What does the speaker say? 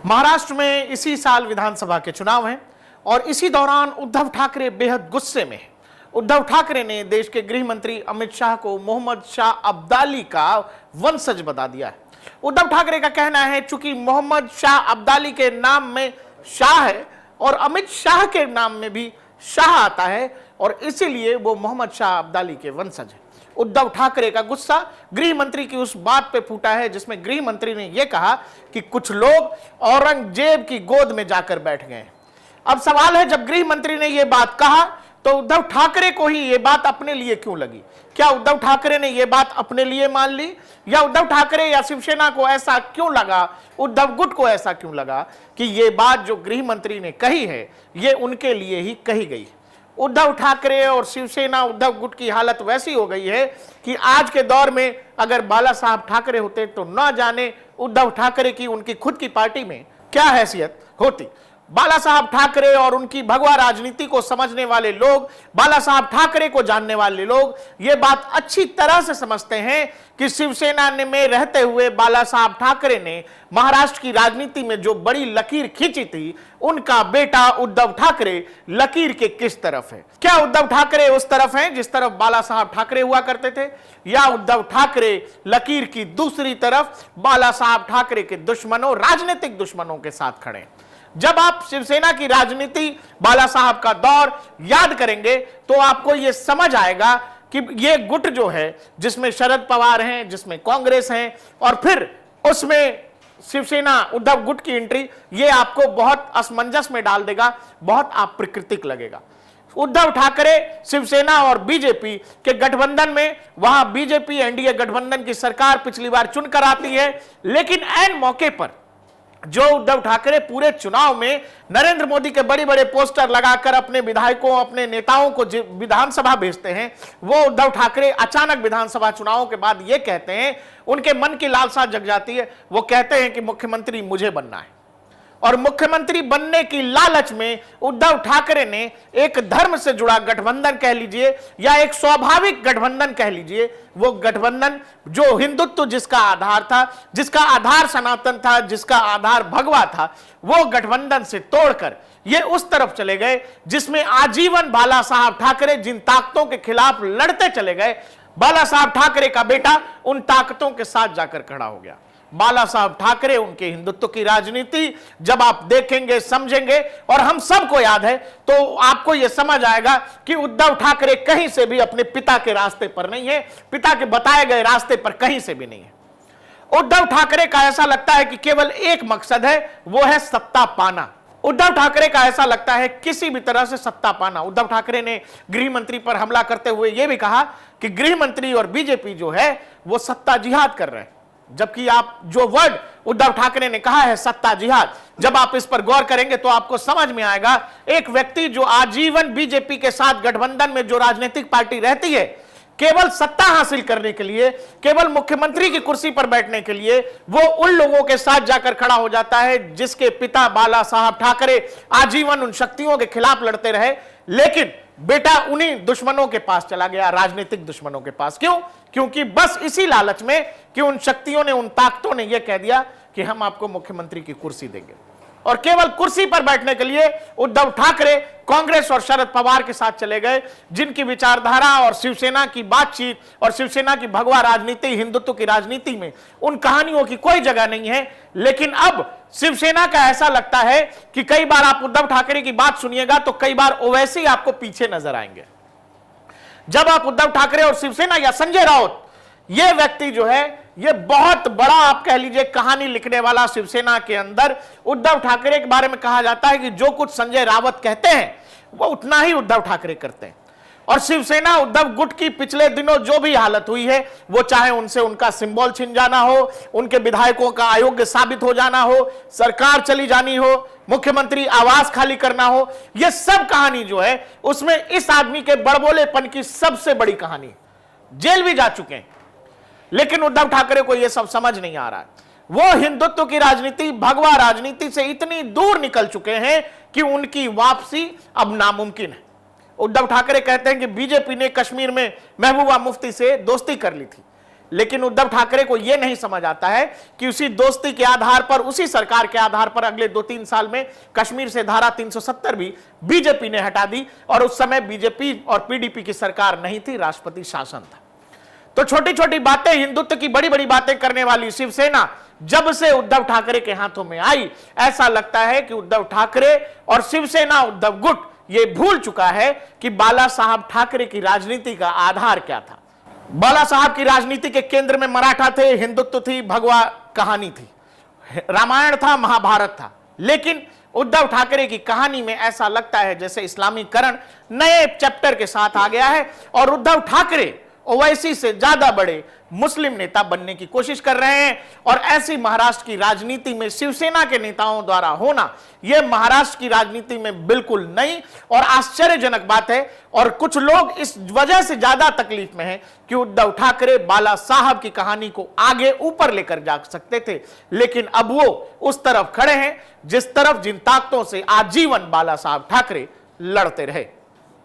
महाराष्ट्र में इसी साल विधानसभा के चुनाव हैं और इसी दौरान उद्धव ठाकरे बेहद गुस्से में हैं। उद्धव ठाकरे ने देश के गृह मंत्री अमित शाह को मोहम्मद शाह अब्दाली का वंशज बता दिया है। उद्धव ठाकरे का कहना है चूंकि मोहम्मद शाह अब्दाली के नाम में शाह है और अमित शाह के नाम में भी शाह आता है और इसीलिए वो मोहम्मद शाह अब्दाली के वंशज है। उद्धव ठाकरे का गुस्सा गृह मंत्री की उस बात पे फूटा है जिसमें गृह मंत्री ने यह कहा कि कुछ लोग औरंगजेब की गोद में जाकर बैठ गए। अब सवाल है, जब गृह मंत्री ने यह बात कहा तो उद्धव ठाकरे को ही यह बात अपने लिए क्यों लगी? क्या उद्धव ठाकरे ने यह बात अपने लिए मान ली या उद्धव ठाकरे या शिवसेना को ऐसा क्यों लगा, उद्धव गुट को ऐसा क्यों लगा कि यह बात जो गृह मंत्री ने कही है यह उनके लिए ही कही गई? उद्धव ठाकरे और शिवसेना उद्धव गुट की हालत वैसी हो गई है कि आज के दौर में अगर बाला साहब ठाकरे होते तो न जाने उद्धव ठाकरे की उनकी खुद की पार्टी में क्या हैसियत होती। बाला साहब ठाकरे और उनकी भगवा राजनीति को समझने वाले लोग, बाला साहब ठाकरे को जानने वाले लोग ये बात अच्छी तरह से समझते हैं कि शिवसेना में रहते हुए बाला साहब ठाकरे ने महाराष्ट्र की राजनीति में जो बड़ी लकीर खींची थी, उनका बेटा उद्धव ठाकरे लकीर के किस तरफ है? क्या उद्धव ठाकरे उस तरफ हैं जिस तरफ बाला साहब ठाकरे हुआ करते थे, या उद्धव ठाकरे लकीर की दूसरी तरफ बाला साहब ठाकरे के दुश्मनों, राजनीतिक दुश्मनों के साथ खड़े? जब आप शिवसेना की राजनीति, बाला साहब का दौर याद करेंगे तो आपको यह समझ आएगा कि यह गुट जो है जिसमें शरद पवार हैं, जिसमें कांग्रेस हैं और फिर उसमें शिवसेना उद्धव गुट की एंट्री, यह आपको बहुत असमंजस में डाल देगा, बहुत अप्राकृतिक लगेगा। उद्धव ठाकरे शिवसेना और बीजेपी के गठबंधन में, वहां बीजेपी एनडीए गठबंधन की सरकार पिछली बार चुनकर आती है, लेकिन ऐन मौके पर जो उद्धव ठाकरे पूरे चुनाव में नरेंद्र मोदी के बड़े बड़े पोस्टर लगाकर अपने विधायकों, अपने नेताओं को विधानसभा भेजते हैं, वो उद्धव ठाकरे अचानक विधानसभा चुनावों के बाद ये कहते हैं, उनके मन की लालसा जग जाती है, वो कहते हैं कि मुख्यमंत्री मुझे बनना है। और मुख्यमंत्री बनने की लालच में उद्धव ठाकरे ने एक धर्म से जुड़ा गठबंधन कह लीजिए या एक स्वाभाविक गठबंधन कह लीजिए, वो गठबंधन जो हिंदुत्व जिसका आधार था, जिसका आधार सनातन था, जिसका आधार भगवा था, वो गठबंधन से तोड़कर ये उस तरफ चले गए जिसमें आजीवन बाला साहब ठाकरे जिन ताकतों के खिलाफ लड़ते चले गए, बाला साहब ठाकरे का बेटा उन ताकतों के साथ जाकर खड़ा हो गया। बाला साहब ठाकरे, उनके हिंदुत्व की राजनीति जब आप देखेंगे, समझेंगे और हम सबको याद है, तो आपको यह समझ आएगा कि उद्धव ठाकरे कहीं से भी अपने पिता के रास्ते पर नहीं है, पिता के बताए गए रास्ते पर कहीं से भी नहीं है। उद्धव ठाकरे का ऐसा लगता है कि केवल एक मकसद है, वो है सत्ता पाना। उद्धव ठाकरे का ऐसा लगता है किसी भी तरह से सत्ता पाना। उद्धव ठाकरे ने गृह मंत्री पर हमला करते हुए यह भी कहा कि गृह मंत्री और बीजेपी जो है वो सत्ता जिहाद कर रहे हैं, जबकि आप जो वर्ड उद्धव ठाकरे ने कहा है सत्ता जिहाद, जब आप इस पर गौर करेंगे तो आपको समझ में आएगा, एक व्यक्ति जो आजीवन बीजेपी के साथ गठबंधन में जो राजनीतिक पार्टी रहती है, केवल सत्ता हासिल करने के लिए, केवल मुख्यमंत्री की कुर्सी पर बैठने के लिए वो उन लोगों के साथ जाकर खड़ा हो जाता है जिसके पिता बाला साहब ठाकरे आजीवन उन शक्तियों के खिलाफ लड़ते रहे, लेकिन बेटा उन्हीं दुश्मनों के पास चला गया, राजनीतिक दुश्मनों के पास। क्यों? क्योंकि बस इसी लालच में कि उन शक्तियों ने, उन ताकतों ने यह कह दिया कि हम आपको मुख्यमंत्री की कुर्सी देंगे, और केवल कुर्सी पर बैठने के लिए उद्धव ठाकरे कांग्रेस और शरद पवार के साथ चले गए, जिनकी विचारधारा और शिवसेना की बातचीत और शिवसेना की भगवा राजनीति, हिंदुत्व की राजनीति में उन कहानियों की कोई जगह नहीं है। लेकिन अब शिवसेना का ऐसा लगता है कि कई बार आप उद्धव ठाकरे की बात सुनिएगा तो कई बार ओवैसी आपको पीछे नजर आएंगे। जब आप उद्धव ठाकरे और शिवसेना या संजय राउत, यह व्यक्ति जो है ये बहुत बड़ा आप कह लीजिए कहानी लिखने वाला शिवसेना के अंदर, उद्धव ठाकरे के बारे में कहा जाता है कि जो कुछ संजय रावत कहते हैं वो उतना ही उद्धव ठाकरे करते हैं। और शिवसेना उद्धव गुट की पिछले दिनों जो भी हालत हुई है, वो चाहे उनसे उनका सिंबल छिन जाना हो, उनके विधायकों का अयोग्य साबित हो जाना हो, सरकार चली जानी हो, मुख्यमंत्री आवास खाली करना हो, यह सब कहानी जो है उसमें इस आदमी के बड़बोलेपन की सबसे बड़ी कहानी। जेल भी जा चुके हैं, लेकिन उद्धव ठाकरे को यह सब समझ नहीं आ रहा है। वो हिंदुत्व की राजनीति, भगवा राजनीति से इतनी दूर निकल चुके हैं कि उनकी वापसी अब नामुमकिन है। उद्धव ठाकरे कहते हैं कि बीजेपी ने कश्मीर में महबूबा मुफ्ती से दोस्ती कर ली थी, लेकिन उद्धव ठाकरे को यह नहीं समझ आता है कि उसी दोस्ती के आधार पर, उसी सरकार के आधार पर अगले 2-3 साल में कश्मीर से धारा 370 भी बीजेपी ने हटा दी, और उस समय बीजेपी और पीडीपी की सरकार नहीं थी, राष्ट्रपति शासन था। तो छोटी छोटी बातें, हिंदुत्व की बड़ी बड़ी बातें करने वाली शिवसेना जब से उद्धव ठाकरे के हाथों में आई, ऐसा लगता है कि उद्धव ठाकरे और शिवसेना उद्धव गुट ये भूल चुका है कि बाला साहब ठाकरे की राजनीति का आधार क्या था। बाला साहब की राजनीति के केंद्र में मराठा थे, हिंदुत्व थी, भगवा कहानी थी, रामायण था, महाभारत था। लेकिन उद्धव ठाकरे की कहानी में ऐसा लगता है जैसे इस्लामीकरण नए चैप्टर के साथ आ गया है, और उद्धव ठाकरे ओवैसी से ज्यादा बड़े मुस्लिम नेता बनने की कोशिश कर रहे हैं। और ऐसी महाराष्ट्र की राजनीति में शिवसेना के नेताओं द्वारा होना, यह महाराष्ट्र की राजनीति में बिल्कुल नई और आश्चर्यजनक बात है। और कुछ लोग इस वजह से ज्यादा तकलीफ में हैं कि उद्धव ठाकरे बाला साहब की कहानी को आगे ऊपर लेकर जा सकते थे, लेकिन अब वो उस तरफ खड़े हैं जिस तरफ जिन ताकतों से आजीवन बाला साहब ठाकरे लड़ते रहे।